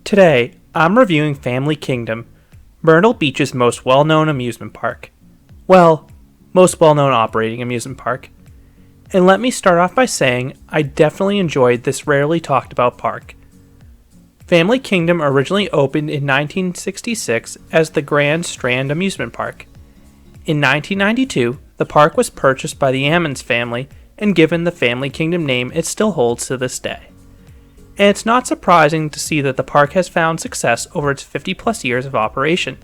Today, I'm reviewing Family Kingdom, Myrtle Beach's most well-known amusement park. Well, most well-known operating amusement park. And let me start off by saying I definitely enjoyed this rarely talked about park. Family Kingdom originally opened in 1966 as the Grand Strand Amusement Park. In 1992, the park was purchased by the Ammons family and given the Family Kingdom name it still holds to this day. And it's not surprising to see that the park has found success over its 50 plus years of operation.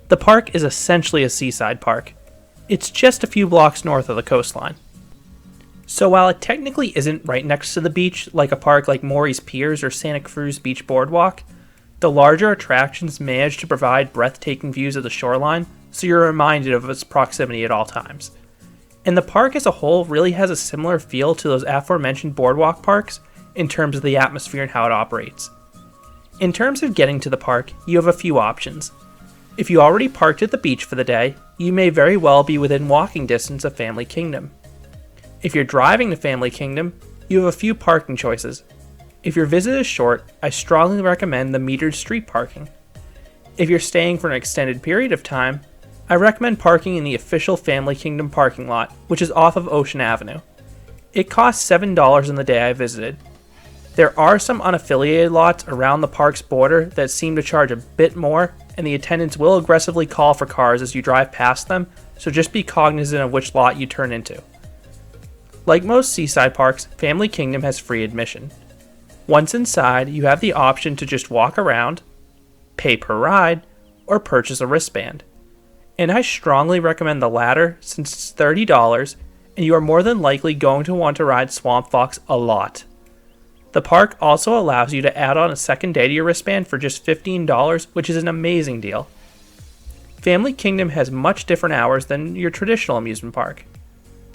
The park is essentially a seaside park. It's just a few blocks north of the coastline. So while it technically isn't right next to the beach like a park like Morey's Piers or Santa Cruz Beach Boardwalk, the larger attractions manage to provide breathtaking views of the shoreline, so you're reminded of its proximity at all times. And the park as a whole really has a similar feel to those aforementioned boardwalk parks in terms of the atmosphere and how it operates. In terms of getting to the park, you have a few options. If you already parked at the beach for the day, you may very well be within walking distance of Family Kingdom. If you're driving to Family Kingdom, you have a few parking choices. If your visit is short, I strongly recommend the metered street parking. If you're staying for an extended period of time, I recommend parking in the official Family Kingdom parking lot, which is off of Ocean Avenue. It costs $7 in the day I visited. There are some unaffiliated lots around the park's border that seem to charge a bit more, and the attendants will aggressively call for cars as you drive past them, so just be cognizant of which lot you turn into. Like most seaside parks, Family Kingdom has free admission. Once inside, you have the option to just walk around, pay per ride, or purchase a wristband. And I strongly recommend the latter since it's $30 and you are more than likely going to want to ride Swamp Fox a lot. The park also allows you to add on a second day to your wristband for just $15, which is an amazing deal. Family Kingdom has much different hours than your traditional amusement park.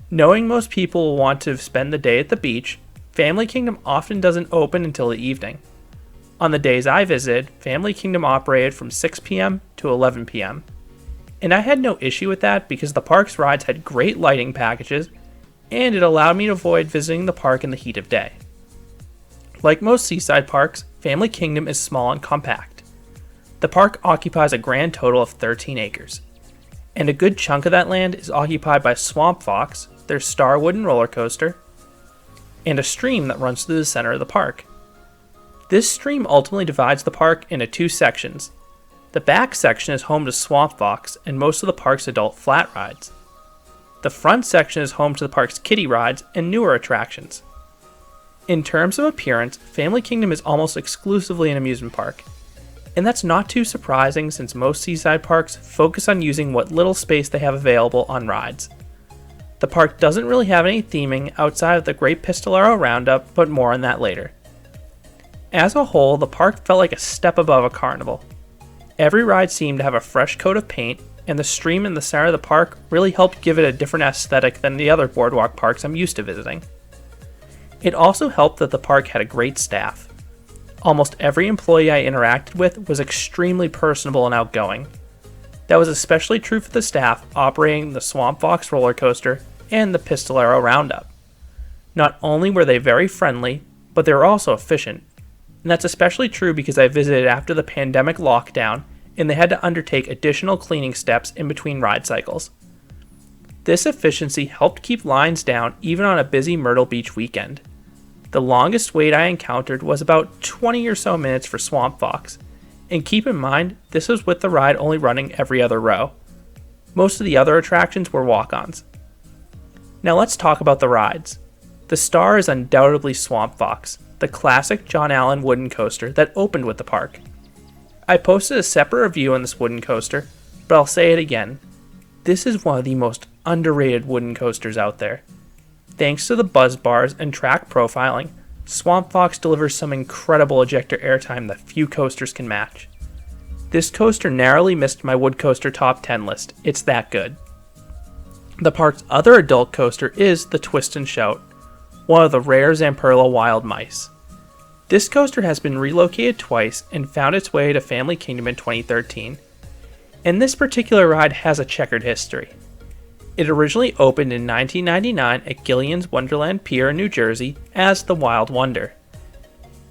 Knowing most people will want to spend the day at the beach, Family Kingdom often doesn't open until the evening. On the days I visited, Family Kingdom operated from 6 p.m. to 11 p.m. And I had no issue with that because the park's rides had great lighting packages, and it allowed me to avoid visiting the park in the heat of day. Like most seaside parks, Family Kingdom is small and compact. The park occupies a grand total of 13 acres, and a good chunk of that land is occupied by Swamp Fox, their star wooden roller coaster, and a stream that runs through the center of the park. This stream ultimately divides the park into two sections. The back section is home to Swamp Fox and most of the park's adult flat rides. The front section is home to the park's kiddie rides and newer attractions. In terms of appearance, Family Kingdom is almost exclusively an amusement park. And that's not too surprising since most seaside parks focus on using what little space they have available on rides. The park doesn't really have any theming outside of the Great Pistolero Roundup, but more on that later. As a whole, the park felt like a step above a carnival. Every ride seemed to have a fresh coat of paint, and the stream in the center of the park really helped give it a different aesthetic than the other boardwalk parks I'm used to visiting. It also helped that the park had a great staff. Almost every employee I interacted with was extremely personable and outgoing. That was especially true for the staff operating the Swamp Fox roller coaster and the Pistolero Roundup. Not only were they very friendly, but they were also efficient. And that's especially true because I visited after the pandemic lockdown and they had to undertake additional cleaning steps in between ride cycles. This efficiency helped keep lines down even on a busy Myrtle Beach weekend. The longest wait I encountered was about 20 or so minutes for Swamp Fox, and keep in mind this was with the ride only running every other row. Most of the other attractions were walk-ons. Now let's talk about the rides. The star is undoubtedly Swamp Fox, the classic John Allen wooden coaster that opened with the park. I posted a separate review on this wooden coaster, but I'll say it again. This is one of the most underrated wooden coasters out there. Thanks to the buzz bars and track profiling, Swamp Fox delivers some incredible ejector airtime that few coasters can match. This coaster narrowly missed my wood coaster top 10 list, it's that good. The park's other adult coaster is the Twist and Shout, one of the rare Zamperla wild mice. This coaster has been relocated twice and found its way to Family Kingdom in 2013. And this particular ride has a checkered history. It originally opened in 1999 at Gillian's Wonderland Pier in New Jersey as the Wild Wonder.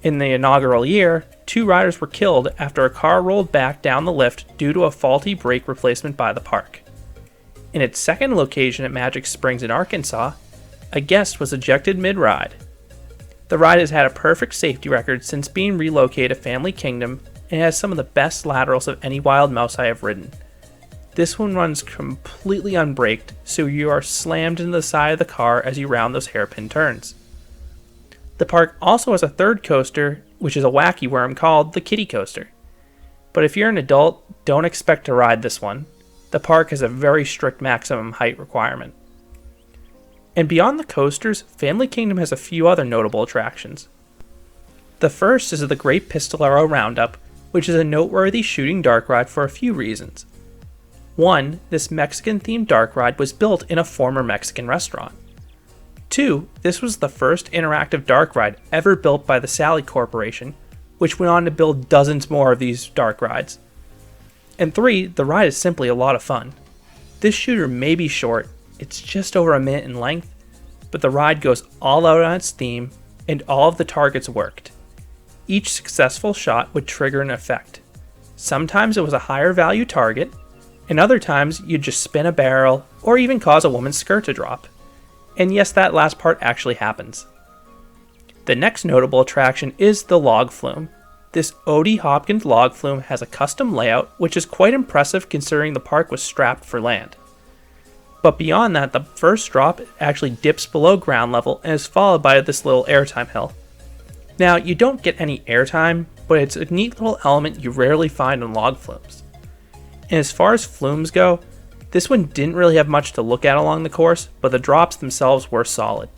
In the inaugural year, 2 riders were killed after a car rolled back down the lift due to a faulty brake replacement by the park. In its second location at Magic Springs in Arkansas, a guest was ejected mid-ride. The ride has had a perfect safety record since being relocated to Family Kingdom and has some of the best laterals of any wild mouse I have ridden. This one runs completely unbraked, so you are slammed into the side of the car as you round those hairpin turns. The park also has a third coaster, which is a wacky worm called the Kiddie Coaster. But if you're an adult, don't expect to ride this one. The park has a very strict maximum height requirement. And beyond the coasters, Family Kingdom has a few other notable attractions. The first is the Great Pistolero Roundup, which is a noteworthy shooting dark ride for a few reasons. 1. This Mexican-themed dark ride was built in a former Mexican restaurant. 2. This was the first interactive dark ride ever built by the Sally Corporation, which went on to build dozens more of these dark rides. And 3. The ride is simply a lot of fun. This shooter may be short, it's just over a minute in length, but the ride goes all out on its theme, and all of the targets worked. Each successful shot would trigger an effect. Sometimes it was a higher value target, and other times you'd just spin a barrel, or even cause a woman's skirt to drop. And yes, that last part actually happens. The next notable attraction is the Log Flume. This O.D. Hopkins log flume has a custom layout, which is quite impressive considering the park was strapped for land. But beyond that, the first drop actually dips below ground level and is followed by this little airtime hill. Now, you don't get any airtime, but it's a neat little element you rarely find on log flumes. And as far as flumes go, this one didn't really have much to look at along the course, but the drops themselves were solid.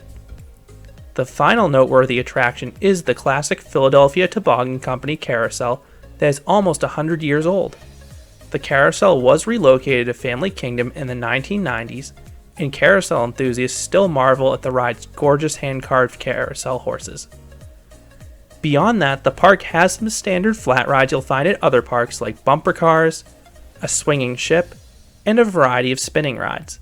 The final noteworthy attraction is the classic Philadelphia Toboggan Company carousel that is almost 100 years old. The carousel was relocated to Family Kingdom in the 1990s, and carousel enthusiasts still marvel at the ride's gorgeous hand-carved carousel horses. Beyond that, the park has some standard flat rides you'll find at other parks like bumper cars, a swinging ship, and a variety of spinning rides.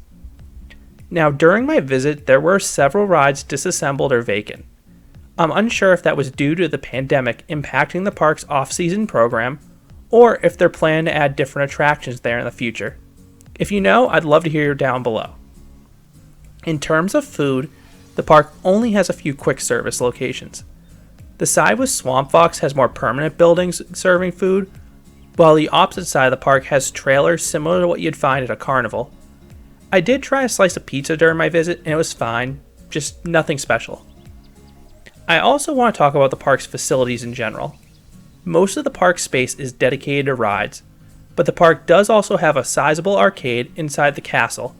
Now, during my visit, there were several rides disassembled or vacant. I'm unsure if that was due to the pandemic impacting the park's off-season program, or if they're planning to add different attractions there in the future. If you know, I'd love to hear down below. In terms of food, the park only has a few quick service locations. The side with Swamp Fox has more permanent buildings serving food, while the opposite side of the park has trailers similar to what you'd find at a carnival. I did try a slice of pizza during my visit and it was fine, just nothing special. I also want to talk about the park's facilities in general. Most of the park space is dedicated to rides, but the park does also have a sizable arcade inside the castle.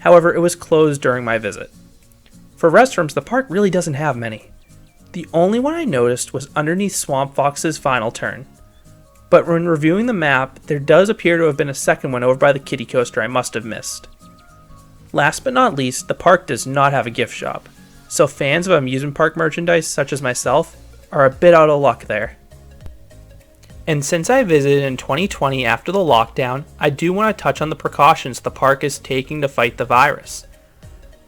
However, it was closed during my visit. For restrooms, the park really doesn't have many. The only one I noticed was underneath Swamp Fox's final turn. But when reviewing the map, there does appear to have been a second one over by the kiddie coaster I must have missed. Last but not least, the park does not have a gift shop, so fans of amusement park merchandise such as myself are a bit out of luck there. And since I visited in 2020 after the lockdown, I do want to touch on the precautions the park is taking to fight the virus.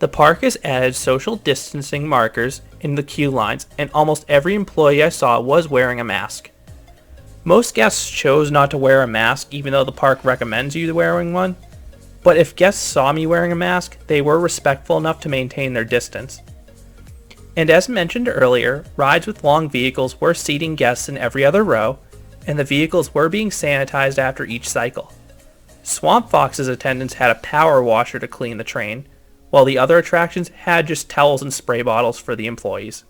The park has added social distancing markers in the queue lines, and almost every employee I saw was wearing a mask. Most guests chose not to wear a mask even though the park recommends you wearing one, but if guests saw me wearing a mask, they were respectful enough to maintain their distance. And as mentioned earlier, rides with long vehicles were seating guests in every other row, and the vehicles were being sanitized after each cycle. Swamp Fox's attendants had a power washer to clean the train, while the other attractions had just towels and spray bottles for the employees.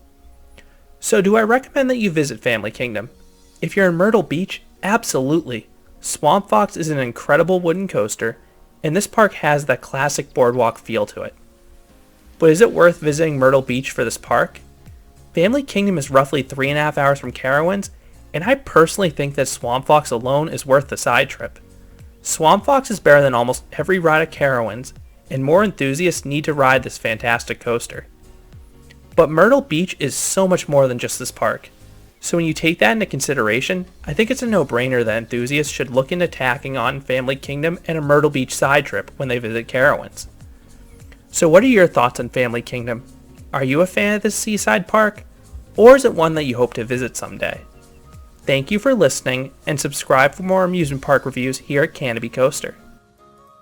So do I recommend that you visit Family Kingdom? If you're in Myrtle Beach, absolutely. Swamp Fox is an incredible wooden coaster, and this park has that classic boardwalk feel to it. But is it worth visiting Myrtle Beach for this park? Family Kingdom is roughly 3.5 hours from Carowinds, and I personally think that Swamp Fox alone is worth the side trip. Swamp Fox is better than almost every ride at Carowinds, and more enthusiasts need to ride this fantastic coaster. But Myrtle Beach is so much more than just this park. So when you take that into consideration, I think it's a no-brainer that enthusiasts should look into tacking on Family Kingdom and a Myrtle Beach side trip when they visit Carowinds. So what are your thoughts on Family Kingdom? Are you a fan of this seaside park? Or is it one that you hope to visit someday? Thank you for listening, and subscribe for more amusement park reviews here at Canopy Coaster.